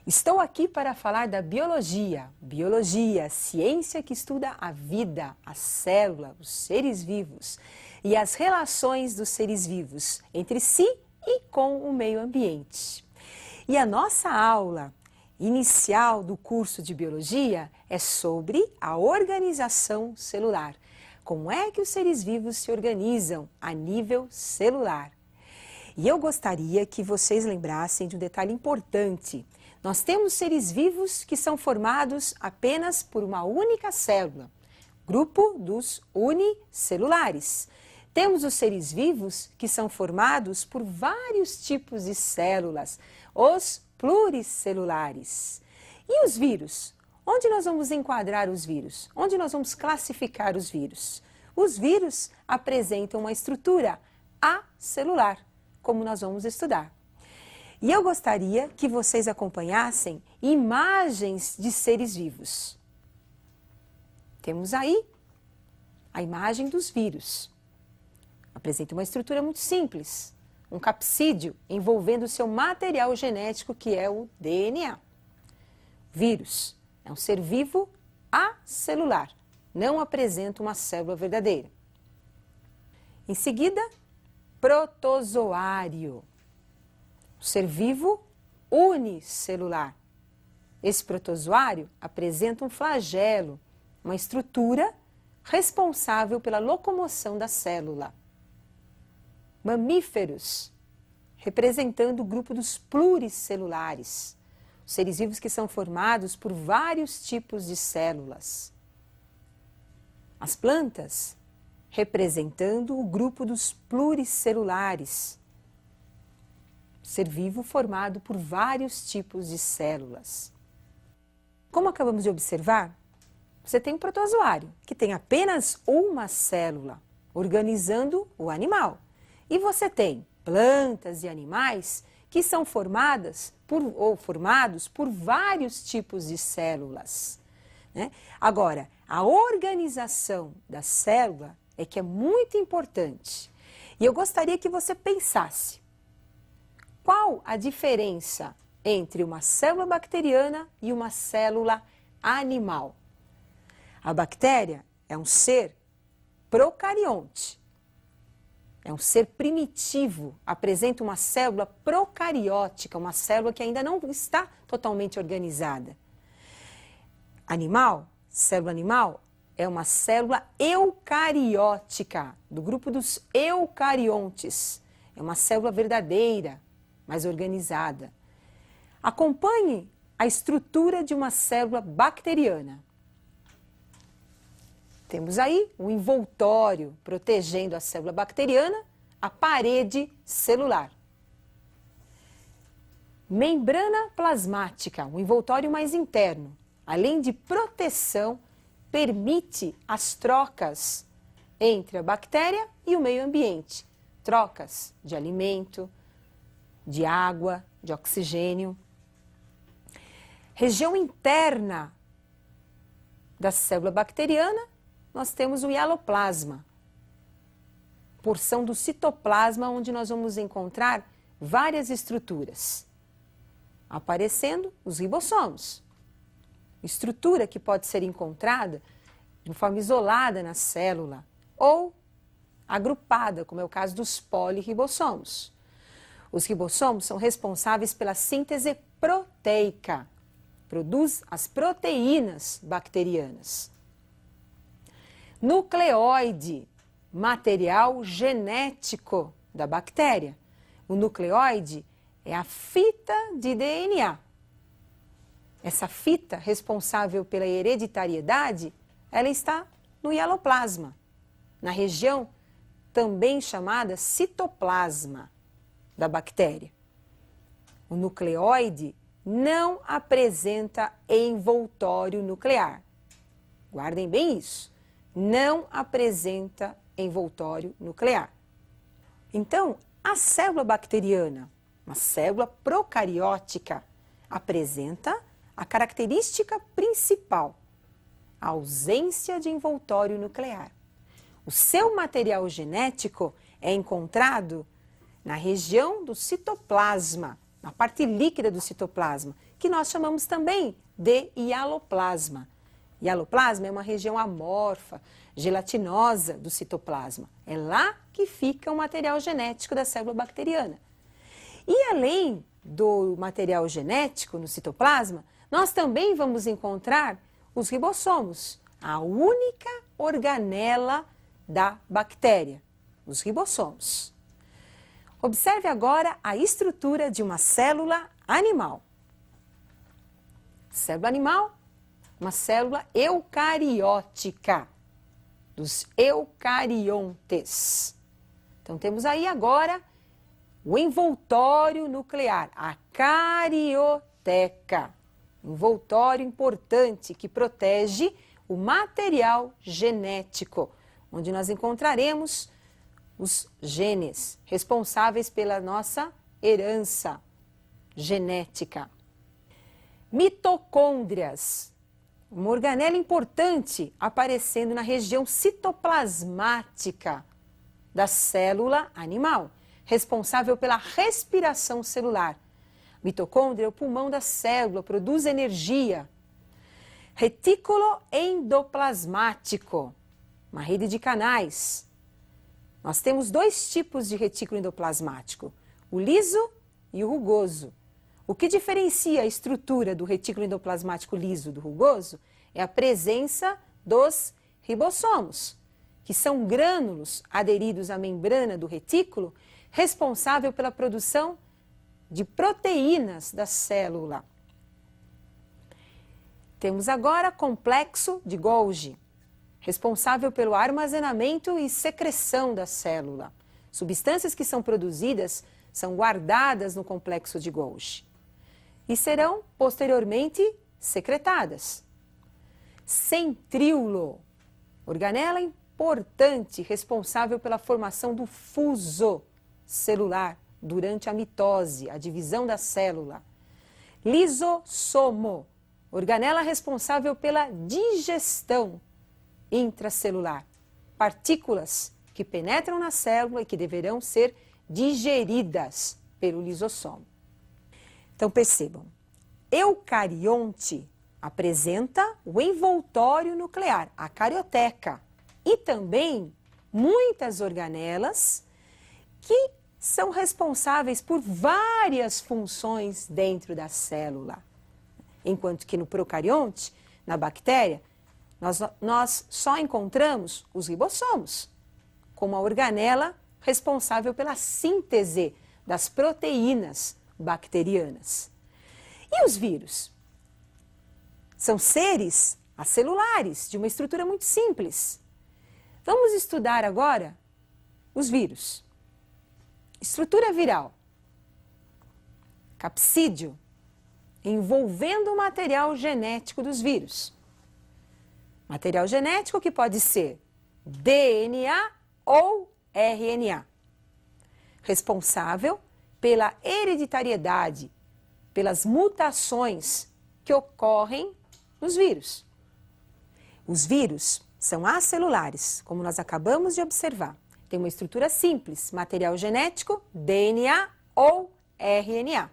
Estou aqui para falar da biologia. Biologia, ciência que estuda a vida, a célula, os seres vivos e as relações dos seres vivos entre si e com o meio ambiente. E a nossa aula inicial do curso de biologia é sobre a organização celular. Como é que os seres vivos se organizam a nível celular? E eu gostaria que vocês lembrassem de um detalhe importante. Nós temos seres vivos que são formados apenas por uma única célula, grupo dos unicelulares. Temos os seres vivos que são formados por vários tipos de células, os pluricelulares. E os vírus? Onde nós vamos enquadrar os vírus? Onde nós vamos classificar os vírus? Os vírus apresentam uma estrutura acelular, como nós vamos estudar. E eu gostaria que vocês acompanhassem imagens de seres vivos. Temos aí a imagem dos vírus. Apresenta uma estrutura muito simples, um capsídeo envolvendo seu material genético, que é o DNA. Vírus é um ser vivo acelular, não apresenta uma célula verdadeira. Em seguida, protozoário, ser vivo unicelular. Esse protozoário apresenta um flagelo, uma estrutura responsável pela locomoção da célula. Mamíferos, representando o grupo dos pluricelulares, os seres vivos que são formados por vários tipos de células. As plantas, representando o grupo dos pluricelulares, ser vivo formado por vários tipos de células. Como acabamos de observar, você tem um protozoário, que tem apenas uma célula, organizando o animal. E você tem plantas e animais que são formados por vários tipos de células, né? Agora, a organização da célula é que é muito importante. E eu gostaria que você pensasse, qual a diferença entre uma célula bacteriana e uma célula animal? A bactéria é um ser procarionte, é um ser primitivo, apresenta uma célula procariótica, uma célula que ainda não está totalmente organizada. Célula animal, é uma célula eucariótica, do grupo dos eucariontes. É uma célula verdadeira, mais organizada. Acompanhe a estrutura de uma célula bacteriana. Temos aí um envoltório protegendo a célula bacteriana, a parede celular. Membrana plasmática, um envoltório mais interno. Além de proteção, permite as trocas entre a bactéria e o meio ambiente. Trocas de alimento, de água, de oxigênio. Região interna da célula bacteriana, nós temos o hialoplasma, porção do citoplasma onde nós vamos encontrar várias estruturas. Aparecendo os ribossomos, estrutura que pode ser encontrada de forma isolada na célula ou agrupada, como é o caso dos poliribossomos. Os ribossomos são responsáveis pela síntese proteica, produz as proteínas bacterianas. Nucleóide, material genético da bactéria. O nucleóide é a fita de DNA. Essa fita, responsável pela hereditariedade, ela está no hialoplasma, na região também chamada citoplasma da bactéria. O nucleóide não apresenta envoltório nuclear. Guardem bem isso. Não apresenta envoltório nuclear. Então, a célula bacteriana, uma célula procariótica, apresenta a característica principal, a ausência de envoltório nuclear. O seu material genético é encontrado na região do citoplasma, na parte líquida do citoplasma, que nós chamamos também de hialoplasma. Hialoplasma é uma região amorfa, gelatinosa do citoplasma. É lá que fica o material genético da célula bacteriana. E além do material genético no citoplasma, nós também vamos encontrar os ribossomos, a única organela da bactéria, os ribossomos. Observe agora a estrutura de uma célula animal. Célula animal, uma célula eucariótica, dos eucariontes. Então temos aí agora o envoltório nuclear, a carioteca. Envoltório importante que protege o material genético, onde nós encontraremos os genes responsáveis pela nossa herança genética. Mitocôndrias, uma organela importante aparecendo na região citoplasmática da célula animal, responsável pela respiração celular. Mitocôndria é o pulmão da célula, produz energia. Retículo endoplasmático, uma rede de canais. Nós temos dois tipos de retículo endoplasmático, o liso e o rugoso. O que diferencia a estrutura do retículo endoplasmático liso do rugoso é a presença dos ribossomos, que são grânulos aderidos à membrana do retículo, responsável pela produção de proteínas da célula. Temos agora complexo de Golgi, responsável pelo armazenamento e secreção da célula. Substâncias que são produzidas são guardadas no complexo de Golgi e serão posteriormente secretadas. Centríolo, organela importante responsável pela formação do fuso celular durante a mitose, a divisão da célula. Lisossomo, organela responsável pela digestão intracelular. Partículas que penetram na célula e que deverão ser digeridas pelo lisossomo. Então percebam, eucarionte apresenta o envoltório nuclear, a carioteca, e também muitas organelas que são responsáveis por várias funções dentro da célula. Enquanto que no procarionte, na bactéria, nós só encontramos os ribossomos, como a organela responsável pela síntese das proteínas bacterianas. E os vírus? São seres acelulares, de uma estrutura muito simples. Vamos estudar agora os vírus. Estrutura viral. Capsídeo, envolvendo o material genético dos vírus. Material genético que pode ser DNA ou RNA. Responsável pela hereditariedade, pelas mutações que ocorrem nos vírus. Os vírus são acelulares, como nós acabamos de observar. Tem uma estrutura simples, material genético, DNA ou RNA.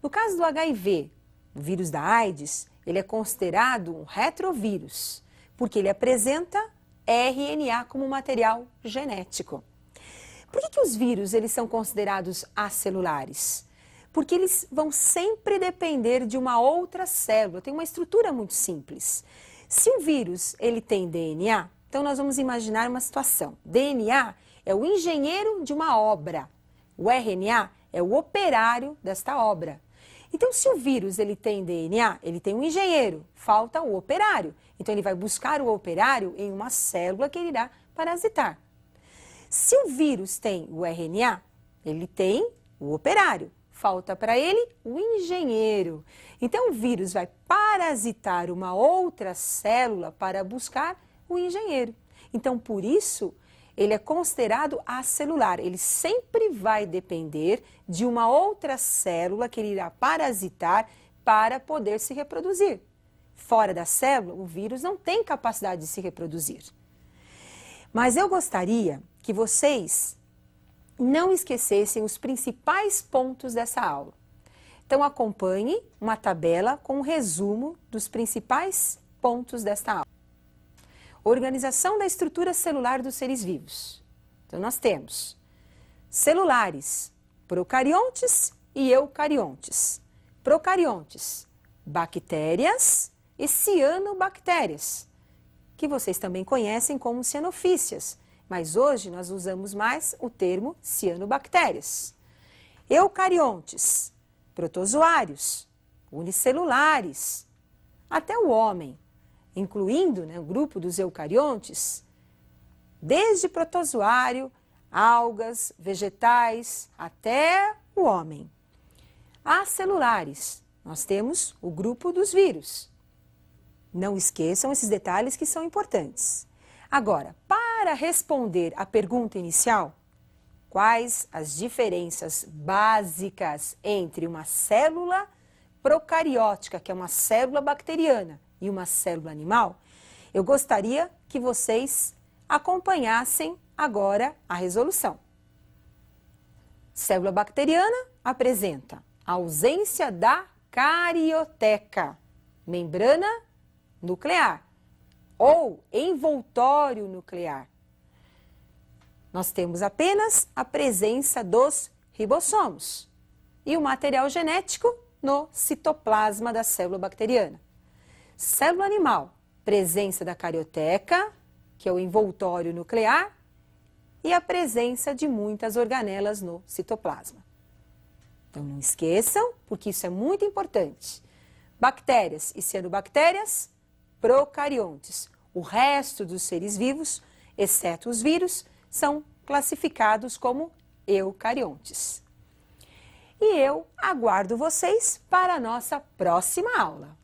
No caso do HIV, o vírus da AIDS, ele é considerado um retrovírus, porque ele apresenta RNA como material genético. Por que os vírus eles são considerados acelulares? Porque eles vão sempre depender de uma outra célula, tem uma estrutura muito simples. Se um vírus ele tem DNA, então nós vamos imaginar uma situação. DNA é o engenheiro de uma obra, o RNA é o operário desta obra. Então, se o vírus ele tem DNA, ele tem um engenheiro, falta o operário. Então, ele vai buscar o operário em uma célula que ele irá parasitar. Se o vírus tem o RNA, ele tem o operário, falta para ele o engenheiro. Então, o vírus vai parasitar uma outra célula para buscar o engenheiro. Então, por isso, ele é considerado acelular. Ele sempre vai depender de uma outra célula que ele irá parasitar para poder se reproduzir. Fora da célula, o vírus não tem capacidade de se reproduzir. Mas eu gostaria que vocês não esquecessem os principais pontos dessa aula. Então acompanhe uma tabela com um resumo dos principais pontos desta aula. Organização da estrutura celular dos seres vivos. Então nós temos celulares, procariontes e eucariontes. Procariontes, bactérias e cianobactérias, que vocês também conhecem como cianofícias, mas hoje nós usamos mais o termo cianobactérias. Eucariontes, protozoários, unicelulares, até o homem, incluindo, o grupo dos eucariontes, desde protozoário, algas, vegetais, até o homem. Acelulares, nós temos o grupo dos vírus. Não esqueçam esses detalhes que são importantes. Agora, para responder à pergunta inicial, quais as diferenças básicas entre uma célula procariótica, que é uma célula bacteriana, e uma célula animal, eu gostaria que vocês acompanhassem agora a resolução. Célula bacteriana apresenta a ausência da carioteca, membrana nuclear ou envoltório nuclear. Nós temos apenas a presença dos ribossomos e o material genético no citoplasma da célula bacteriana. Célula animal, presença da carioteca, que é o envoltório nuclear, e a presença de muitas organelas no citoplasma. Então não esqueçam, porque isso é muito importante. Bactérias e cianobactérias, procariontes. O resto dos seres vivos, exceto os vírus, são classificados como eucariontes. E eu aguardo vocês para a nossa próxima aula.